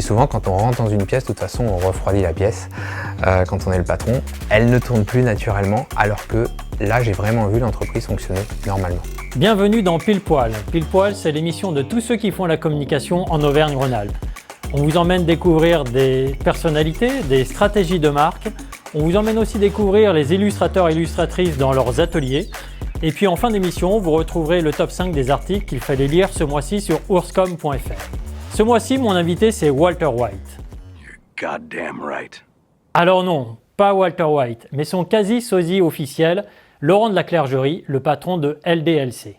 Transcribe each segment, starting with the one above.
souvent, quand on rentre dans une pièce, de toute façon, on refroidit la pièce quand on est le patron. Elle ne tourne plus naturellement, alors que là, j'ai vraiment vu l'entreprise fonctionner normalement. Bienvenue dans Pile Poil. Pile Poil, c'est l'émission de tous ceux qui font la communication en Auvergne-Rhône-Alpes. On vous emmène découvrir des personnalités, des stratégies de marque. On vous emmène aussi découvrir les illustrateurs et illustratrices dans leurs ateliers. Et puis en fin d'émission, vous retrouverez le top 5 des articles qu'il fallait lire ce mois-ci sur ourscom.fr. Ce mois-ci, mon invité, c'est Walter White. You're goddamn right. Alors non, pas Walter White, mais son quasi-sosie officiel, Laurent de la Clergerie, le patron de LDLC.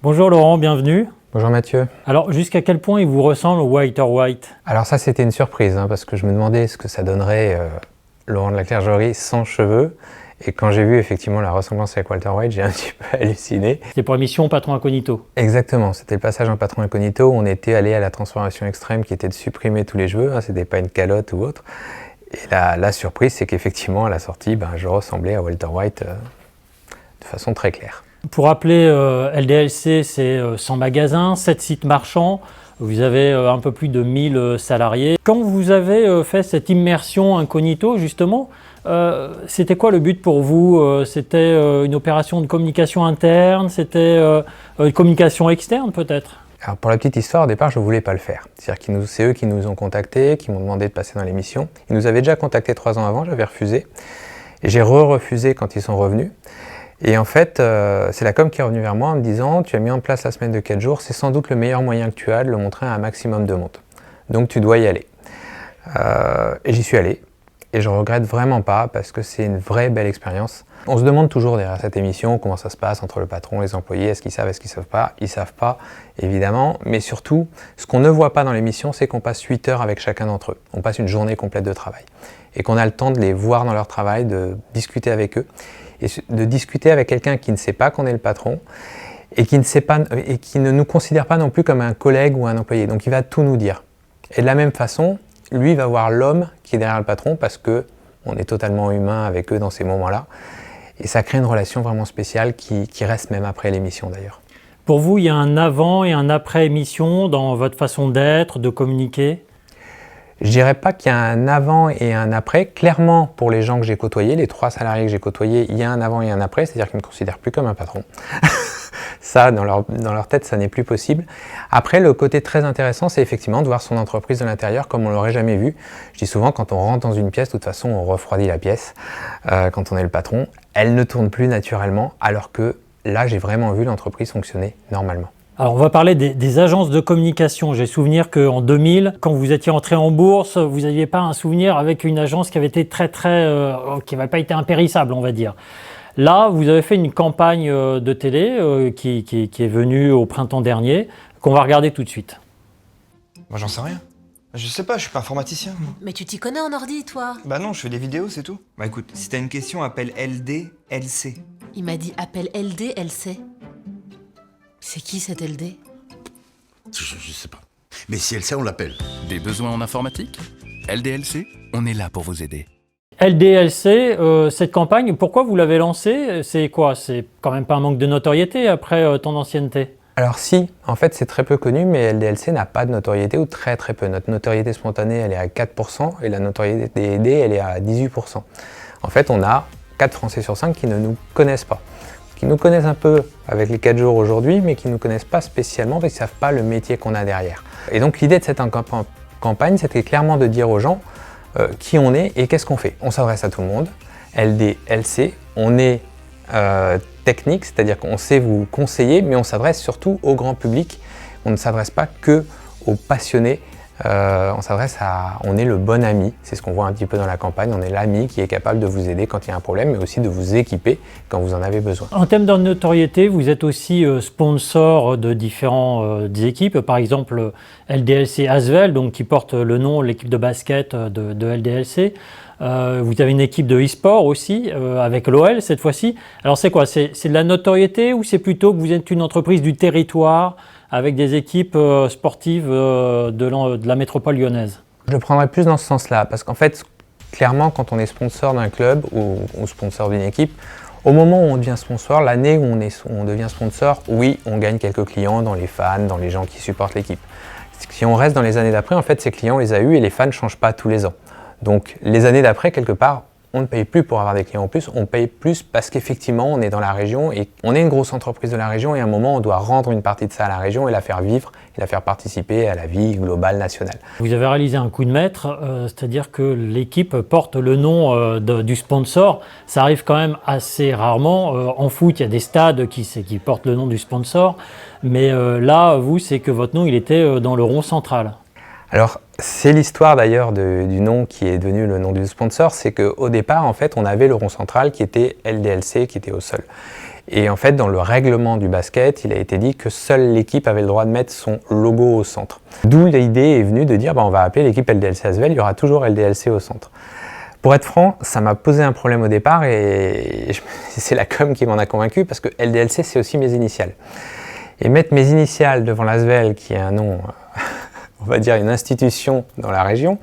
Bonjour Laurent, bienvenue. Bonjour Mathieu. Alors jusqu'à quel point il vous ressemble Walter White? Alors ça, c'était une surprise, parce que je me demandais ce que ça donnerait Laurent de la Clergerie sans cheveux. Et quand j'ai vu effectivement la ressemblance avec Walter White, j'ai un petit peu halluciné. C'était pour l'émission Patron Incognito. Exactement, c'était le passage en Patron Incognito où on était allé à la transformation extrême qui était de supprimer tous les cheveux, c'était pas une calotte ou autre. Et la surprise, c'est qu'effectivement à la sortie, je ressemblais à Walter White de façon très claire. Pour rappeler, LDLC, c'est 100 magasins, 7 sites marchands. Vous avez un peu plus de 1000 salariés. Quand vous avez fait cette immersion incognito, justement, c'était quoi le but pour vous? C'était une opération de communication interne? C'était une communication externe peut-être? Alors pour la petite histoire, au départ, je ne voulais pas le faire. C'est-à-dire que c'est eux qui nous ont contactés, qui m'ont demandé de passer dans l'émission. Ils nous avaient déjà contactés 3 ans avant, j'avais refusé. Et j'ai refusé quand ils sont revenus. Et en fait, c'est la com qui est revenue vers moi en me disant « Tu as mis en place la semaine de 4 jours, c'est sans doute le meilleur moyen que tu as de le montrer à un maximum de monde. Donc tu dois y aller. » Et j'y suis allé. Et je regrette vraiment pas parce que c'est une vraie belle expérience. On se demande toujours derrière cette émission comment ça se passe entre le patron et les employés. Est-ce qu'ils savent, est-ce qu'ils savent pas? Ils savent pas, évidemment. Mais surtout, ce qu'on ne voit pas dans l'émission, c'est qu'on passe 8 heures avec chacun d'entre eux. On passe une journée complète de travail. Et qu'on a le temps de les voir dans leur travail, de discuter avec eux. Et de discuter avec quelqu'un qui ne sait pas qu'on est le patron et qui ne nous considère pas non plus comme un collègue ou un employé. Donc il va tout nous dire. Et de la même façon, lui va voir l'homme qui est derrière le patron parce qu'on est totalement humain avec eux dans ces moments-là. Et ça crée une relation vraiment spéciale qui reste même après l'émission d'ailleurs. Pour vous, il y a un avant et un après émission dans votre façon d'être, de communiquer? Je dirais pas qu'il y a un avant et un après. Clairement, pour les gens que j'ai côtoyés, les 3 salariés que j'ai côtoyés, il y a un avant et un après, c'est-à-dire qu'ils ne me considèrent plus comme un patron. Ça, dans leur tête, ça n'est plus possible. Après, le côté très intéressant, c'est effectivement de voir son entreprise de l'intérieur comme on l'aurait jamais vu. Je dis souvent, quand on rentre dans une pièce, de toute façon, on refroidit la pièce quand on est le patron. Elle ne tourne plus naturellement, alors que là, j'ai vraiment vu l'entreprise fonctionner normalement. Alors on va parler des agences de communication. J'ai souvenir qu'en 2000, quand vous étiez entré en bourse, vous n'aviez pas un souvenir avec une agence qui avait été qui n'avait pas été impérissable, on va dire. Là, vous avez fait une campagne de télé qui est venue au printemps dernier, qu'on va regarder tout de suite. Moi j'en sais rien. Je sais pas, je suis pas informaticien. Mais tu t'y connais en ordi, toi? Bah non, je fais des vidéos, c'est tout. Bah écoute, si t'as une question, appelle LDLC. Il m'a dit appelle LDLC. C'est qui cette LD? Je sais pas. Mais si elle sait, on l'appelle. Des besoins en informatique? LDLC, on est là pour vous aider. LDLC, cette campagne, pourquoi vous l'avez lancée? C'est quoi? C'est quand même pas un manque de notoriété après ton ancienneté? Alors si, en fait c'est très peu connu, mais LDLC n'a pas de notoriété ou très très peu. Notre notoriété spontanée elle est à 4% et la notoriété aidée elle est à 18%. En fait on a 4 Français sur 5 qui ne nous connaissent pas. Qui nous connaissent un peu avec les 4 jours aujourd'hui, mais qui ne nous connaissent pas spécialement parce qu'ils ne savent pas le métier qu'on a derrière. Et donc l'idée de cette campagne, c'était clairement de dire aux gens qui on est et qu'est-ce qu'on fait. On s'adresse à tout le monde, LDLC, on est technique, c'est-à-dire qu'on sait vous conseiller, mais on s'adresse surtout au grand public. On ne s'adresse pas que aux passionnés, on est le bon ami, c'est ce qu'on voit un petit peu dans la campagne, on est l'ami qui est capable de vous aider quand il y a un problème, mais aussi de vous équiper quand vous en avez besoin. En termes de notoriété, vous êtes aussi sponsor de différentes équipes, par exemple LDLC Asvel, donc qui porte le nom, l'équipe de basket de LDLC. Vous avez une équipe de e-sport aussi, avec l'OL cette fois-ci. Alors c'est quoi? C'est de la notoriété ou c'est plutôt que vous êtes une entreprise du territoire avec des équipes sportives de la métropole lyonnaise? Je le prendrais plus dans ce sens-là, parce qu'en fait, clairement, quand on est sponsor d'un club ou sponsor d'une équipe, au moment où on devient sponsor, l'année où on devient sponsor, oui, on gagne quelques clients dans les fans, dans les gens qui supportent l'équipe. Si on reste dans les années d'après, en fait, ces clients, on les a eus et les fans ne changent pas tous les ans. Donc, les années d'après, quelque part, on ne paye plus pour avoir des clients en plus, on paye plus parce qu'effectivement, on est dans la région et on est une grosse entreprise de la région et à un moment, on doit rendre une partie de ça à la région et la faire vivre et la faire participer à la vie globale nationale. Vous avez réalisé un coup de maître, c'est-à-dire que l'équipe porte le nom du sponsor. Ça arrive quand même assez rarement. En foot, il y a des stades qui portent le nom du sponsor, mais là, vous, c'est que votre nom, il était dans le rond central. Alors, c'est l'histoire d'ailleurs du nom qui est devenu le nom du sponsor, c'est qu'au départ, en fait, on avait le rond central qui était LDLC, qui était au sol. Et en fait, dans le règlement du basket, il a été dit que seule l'équipe avait le droit de mettre son logo au centre. D'où l'idée est venue de dire, on va appeler l'équipe LDLC Asvel, il y aura toujours LDLC au centre. Pour être franc, ça m'a posé un problème au départ et c'est la com qui m'en a convaincu parce que LDLC, c'est aussi mes initiales. Et mettre mes initiales devant l'Asvel, qui est un nom... on va dire une institution dans la région,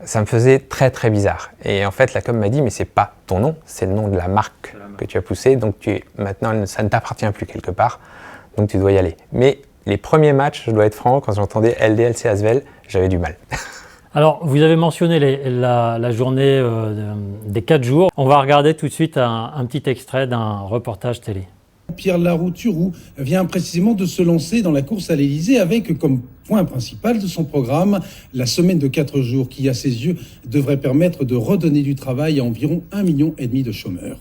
ça me faisait très très bizarre. Et en fait, la com m'a dit, mais c'est pas ton nom, c'est le nom de la marque que tu as poussé, donc maintenant ça ne t'appartient plus quelque part, donc tu dois y aller. Mais les premiers matchs, je dois être franc, quand j'entendais LDLC Asvel, j'avais du mal. Alors, vous avez mentionné la journée des 4 jours. On va regarder tout de suite un petit extrait d'un reportage télé. Pierre Larouturou vient précisément de se lancer dans la course à l'Elysée avec comme point principal de son programme la semaine de 4 jours qui, à ses yeux, devrait permettre de redonner du travail à environ 1,5 million de chômeurs.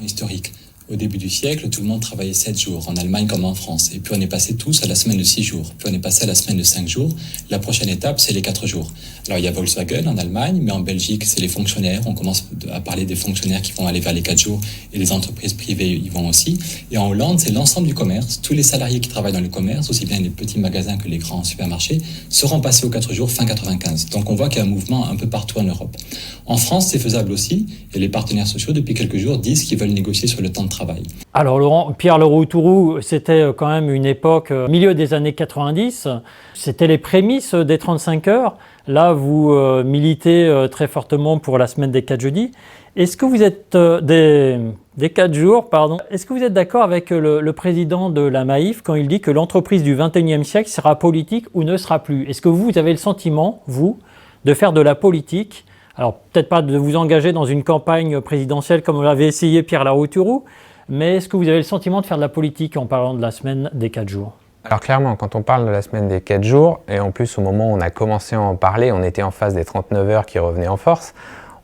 Historique. Au début du siècle, tout le monde travaillait 7 jours, en Allemagne comme en France. Et puis on est passé tous à la semaine de 6 jours. Puis on est passé à la semaine de 5 jours. La prochaine étape, c'est les 4 jours. Alors il y a Volkswagen en Allemagne, mais en Belgique, c'est les fonctionnaires. On commence à parler des fonctionnaires qui vont aller vers les 4 jours. Et les entreprises privées y vont aussi. Et en Hollande, c'est l'ensemble du commerce. Tous les salariés qui travaillent dans le commerce, aussi bien les petits magasins que les grands supermarchés, seront passés aux 4 jours fin 95. Donc on voit qu'il y a un mouvement un peu partout en Europe. En France, c'est faisable aussi. Et les partenaires sociaux, depuis quelques jours, disent qu'ils veulent négocier sur le temps de travail. Alors Laurent, Pierre Larouturou, c'était quand même une époque, milieu des années 90, c'était les prémices des 35 heures. Là, vous militez très fortement pour la semaine des 4 jeudis. Est-ce que vous êtes des 4 jours, pardon. Est-ce que vous êtes d'accord avec le président de la Maïf quand il dit que l'entreprise du 21e siècle sera politique ou ne sera plus? Est-ce que vous avez le sentiment, vous, de faire de la politique? Alors peut-être pas de vous engager dans une campagne présidentielle comme l'avait essayé Pierre Larouturou, mais est-ce que vous avez le sentiment de faire de la politique en parlant de la semaine des 4 jours? Alors clairement, quand on parle de la semaine des 4 jours, et en plus au moment où on a commencé à en parler, on était en phase des 39 heures qui revenaient en force,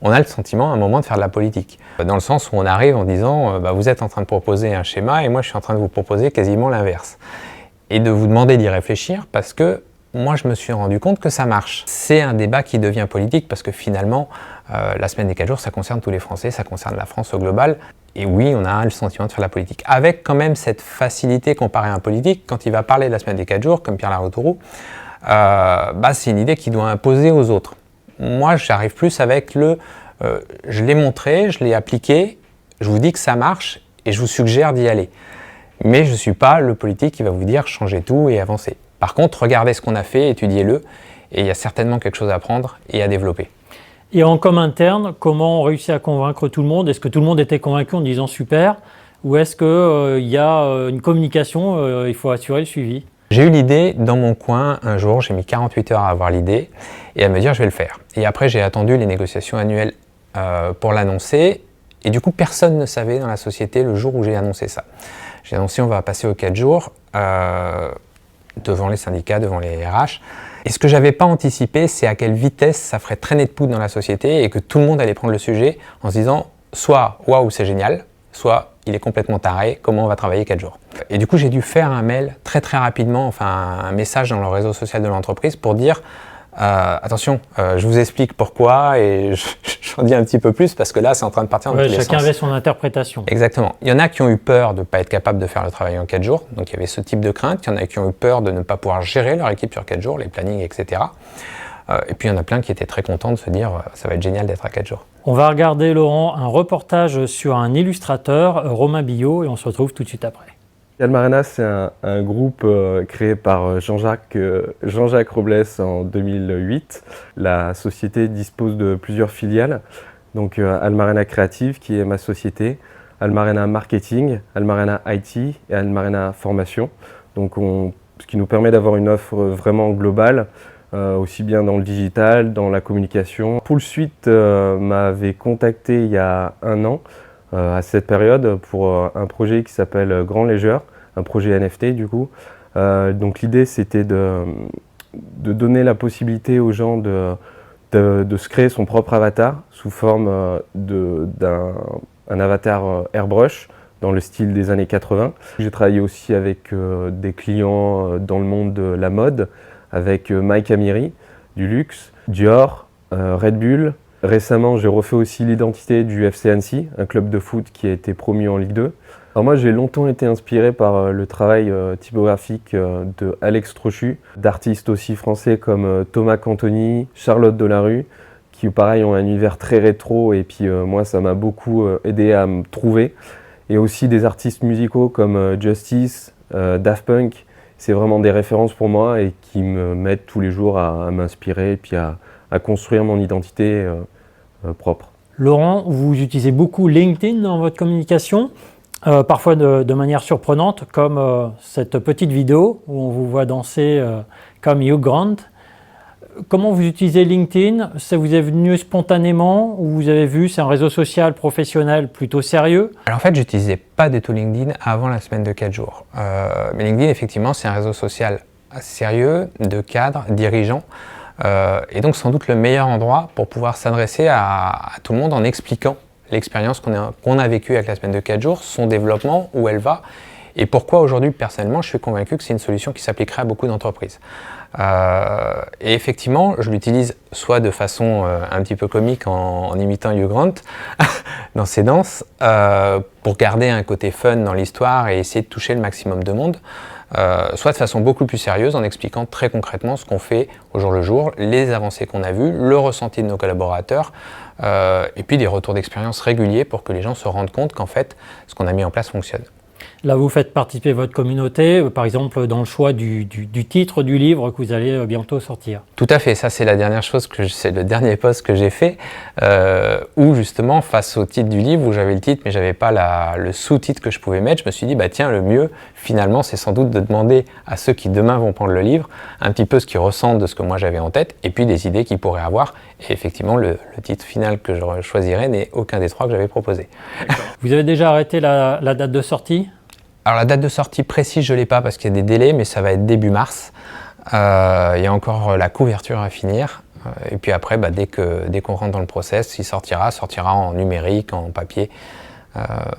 on a le sentiment à un moment de faire de la politique. Dans le sens où on arrive en disant vous êtes en train de proposer un schéma et moi je suis en train de vous proposer quasiment l'inverse. Et de vous demander d'y réfléchir parce que moi je me suis rendu compte que ça marche. C'est un débat qui devient politique parce que finalement la semaine des 4 jours ça concerne tous les Français, ça concerne la France au global. Et oui, on a le sentiment de faire de la politique. Avec quand même cette facilité comparée à un politique, quand il va parler de la semaine des 4 jours, comme Pierre Larouturou, c'est une idée qu'il doit imposer aux autres. Moi, j'arrive plus avec je l'ai montré, je l'ai appliqué, je vous dis que ça marche et je vous suggère d'y aller. Mais je ne suis pas le politique qui va vous dire changez tout et avancez. Par contre, regardez ce qu'on a fait, étudiez-le, et il y a certainement quelque chose à prendre et à développer. Et en com interne, comment on réussit à convaincre tout le monde? Est-ce que tout le monde était convaincu en disant super? Ou est-ce qu'il y a une communication, il faut assurer le suivi? J'ai eu l'idée dans mon coin un jour, j'ai mis 48 heures à avoir l'idée et à me dire je vais le faire. Et après j'ai attendu les négociations annuelles pour l'annoncer et du coup personne ne savait dans la société le jour où j'ai annoncé ça. J'ai annoncé on va passer aux 4 jours devant les syndicats, devant les RH. Et ce que j'avais pas anticipé, c'est à quelle vitesse ça ferait traîner de poudre dans la société et que tout le monde allait prendre le sujet en se disant soit waouh c'est génial, soit il est complètement taré, comment on va travailler 4 jours. Et du coup j'ai dû faire un mail très rapidement, enfin un message dans le réseau social de l'entreprise pour dire attention, je vous explique pourquoi et j'en dis un petit peu plus parce que là c'est en train de partir dans tous les sens. Chacun avait son interprétation. Exactement. Il y en a qui ont eu peur de ne pas être capables de faire le travail en 4 jours, donc il y avait ce type de crainte. Il y en a qui ont eu peur de ne pas pouvoir gérer leur équipe sur 4 jours, les plannings, etc. Et puis il y en a plein qui étaient très contents de se dire ça va être génial d'être à 4 jours. On va regarder, Laurent, un reportage sur un illustrateur, Romain Billot, et on se retrouve tout de suite après. Almarena, c'est un groupe créé par Jean-Jacques Robles en 2008. La société dispose de plusieurs filiales, donc Almarena Creative qui est ma société, Almarena Marketing, Almarena IT et Almarena Formation. Donc on ce qui nous permet d'avoir une offre vraiment globale, aussi bien dans le digital, dans la communication. Poolsuite m'avait contacté il y a 1 an, à cette période, pour un projet qui s'appelle Grand Leisure, un projet NFT du coup. Donc l'idée c'était de donner la possibilité aux gens de se créer son propre avatar sous forme d'un avatar airbrush dans le style des années 80. J'ai travaillé aussi avec des clients dans le monde de la mode, avec Mike Amiri, du luxe, Dior, Red Bull. Récemment, j'ai refait aussi l'identité du FC Annecy, un club de foot qui a été promu en Ligue 2. Alors moi, j'ai longtemps été inspiré par le travail typographique de Alex Trochu, d'artistes aussi français comme Thomas Cantoni, Charlotte Delarue, qui pareil ont un univers très rétro et puis moi, ça m'a beaucoup aidé à me trouver. Et aussi des artistes musicaux comme Justice, Daft Punk. C'est vraiment des références pour moi et qui m'aident tous les jours à m'inspirer et puis à construire mon identité propre. Laurent, vous utilisez beaucoup LinkedIn dans votre communication, parfois de manière surprenante, comme cette petite vidéo où on vous voit danser comme Hugh Grant. Comment vous utilisez LinkedIn? Ça vous est venu spontanément ou vous avez vu, c'est un réseau social professionnel plutôt sérieux? Alors en fait, j'utilisais pas du tout LinkedIn avant la semaine de 4 jours. Mais LinkedIn, effectivement, c'est un réseau social sérieux, de cadres, dirigeants. Et donc sans doute le meilleur endroit pour pouvoir s'adresser à tout le monde en expliquant l'expérience qu'on a vécue avec la semaine de 4 jours, son développement, où elle va, et pourquoi aujourd'hui, personnellement, je suis convaincu que c'est une solution qui s'appliquerait à beaucoup d'entreprises. Et effectivement, je l'utilise soit de façon un petit peu comique en imitant Hugh Grant dans ses danses, pour garder un côté fun dans l'histoire et essayer de toucher le maximum de monde, soit de façon beaucoup plus sérieuse en expliquant très concrètement ce qu'on fait au jour le jour, les avancées qu'on a vues, le ressenti de nos collaborateurs, et puis des retours d'expérience réguliers pour que les gens se rendent compte qu'en fait, ce qu'on a mis en place fonctionne. Là, vous faites participer votre communauté, par exemple dans le choix du titre du livre que vous allez bientôt sortir. Tout à fait, ça c'est la dernière chose, c'est le dernier post que j'ai fait, où justement face au titre du livre, où j'avais le titre mais j'avais pas le sous-titre que je pouvais mettre, je me suis dit bah tiens, le mieux finalement c'est sans doute de demander à ceux qui demain vont prendre le livre un petit peu ce qu'ils ressentent de ce que moi j'avais en tête et puis des idées qu'ils pourraient avoir. Et effectivement le titre final que je choisirais n'est aucun des 3 que j'avais proposé. Vous avez déjà arrêté la date de sortie? Alors la date de sortie précise, je ne l'ai pas parce qu'il y a des délais, mais ça va être début mars. Il y a encore la couverture à finir. Et puis après, dès qu'on rentre dans le process, il sortira en numérique, en papier.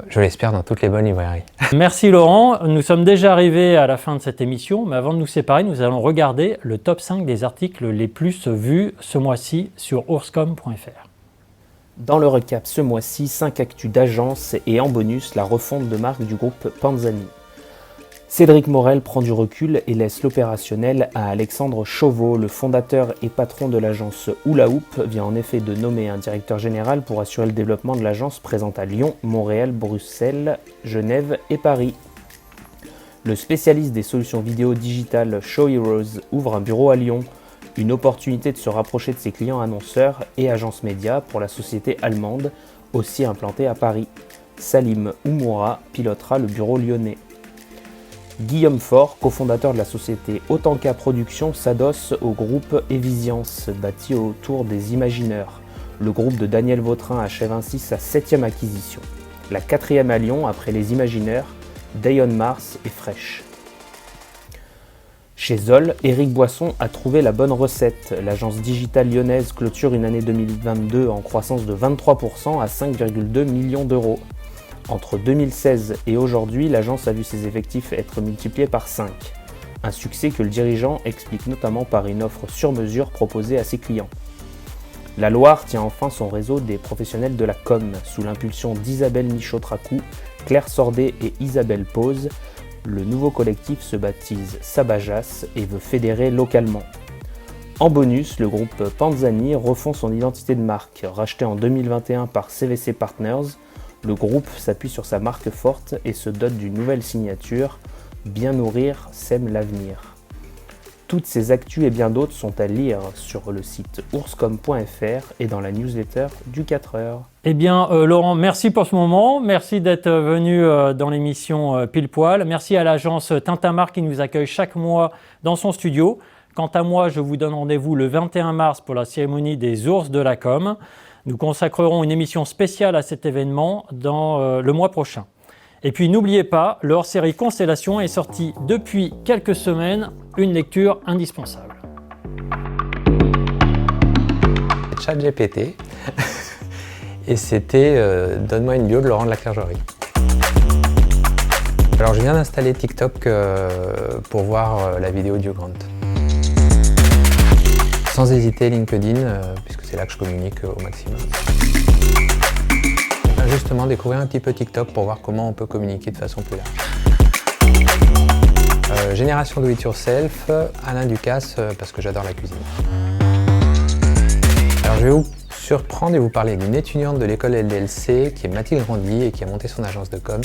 Je l'espère dans toutes les bonnes librairies. Merci Laurent. Nous sommes déjà arrivés à la fin de cette émission, mais avant de nous séparer, nous allons regarder le top 5 des articles les plus vus ce mois-ci sur ourscom.fr. Dans le recap ce mois-ci, 5 actus d'agence et en bonus, la refonte de marque du groupe Panzani. Cédric Morel prend du recul et laisse l'opérationnel à Alexandre Chauveau. Le fondateur et patron de l'agence Hula Hoop vient en effet de nommer un directeur général pour assurer le développement de l'agence présente à Lyon, Montréal, Bruxelles, Genève et Paris. Le spécialiste des solutions vidéo digitales Show Heroes ouvre un bureau à Lyon. Une opportunité de se rapprocher de ses clients annonceurs et agences médias pour la société allemande, aussi implantée à Paris. Salim Oumoura pilotera le bureau lyonnais. Guillaume Faure, cofondateur de la société Autanka Productions, s'adosse au groupe Evisiance, bâti autour des Imagineurs. Le groupe de Daniel Vautrin achève ainsi sa 7e acquisition. La 4e à Lyon après les Imagineurs, Day on Mars et Fresh. Chez Zoll, Éric Boisson a trouvé la bonne recette. L'agence digitale lyonnaise clôture une année 2022 en croissance de 23% à 5,2 millions d'euros. Entre 2016 et aujourd'hui, l'agence a vu ses effectifs être multipliés par 5. Un succès que le dirigeant explique notamment par une offre sur mesure proposée à ses clients. La Loire tient enfin son réseau des professionnels de la com. Sous l'impulsion d'Isabelle Michaud-Tracou, Claire Sordet et Isabelle Pose, le nouveau collectif se baptise Sabajas et veut fédérer localement. En bonus, le groupe Panzani refond son identité de marque. Racheté en 2021 par CVC Partners, le groupe s'appuie sur sa marque forte et se dote d'une nouvelle signature, Bien nourrir sème l'avenir. Toutes ces actus et bien d'autres sont à lire sur le site ourscom.fr et dans la newsletter du 4h. Eh bien, Laurent, merci pour ce moment. Merci d'être venu dans l'émission Pile Poil. Merci à l'agence Tintamarre qui nous accueille chaque mois dans son studio. Quant à moi, je vous donne rendez-vous le 21 mars pour la cérémonie des ours de la com. Nous consacrerons une émission spéciale à cet événement dans le mois prochain. Et puis n'oubliez pas, le hors-série Constellation est sorti depuis quelques semaines, une lecture indispensable. ChatGPT, et c'était Donne-moi une bio de Laurent de la Clergerie. Alors je viens d'installer TikTok pour voir la vidéo du Grant. Sans hésiter LinkedIn, puisque c'est là que je communique au maximum. Justement, découvrir un petit peu TikTok pour voir comment on peut communiquer de façon plus large. Génération Do It Yourself, Alain Ducasse, parce que j'adore la cuisine. Alors je vais vous surprendre et vous parler d'une étudiante de l'école LDLC qui est Mathilde Grandy et qui a monté son agence de com.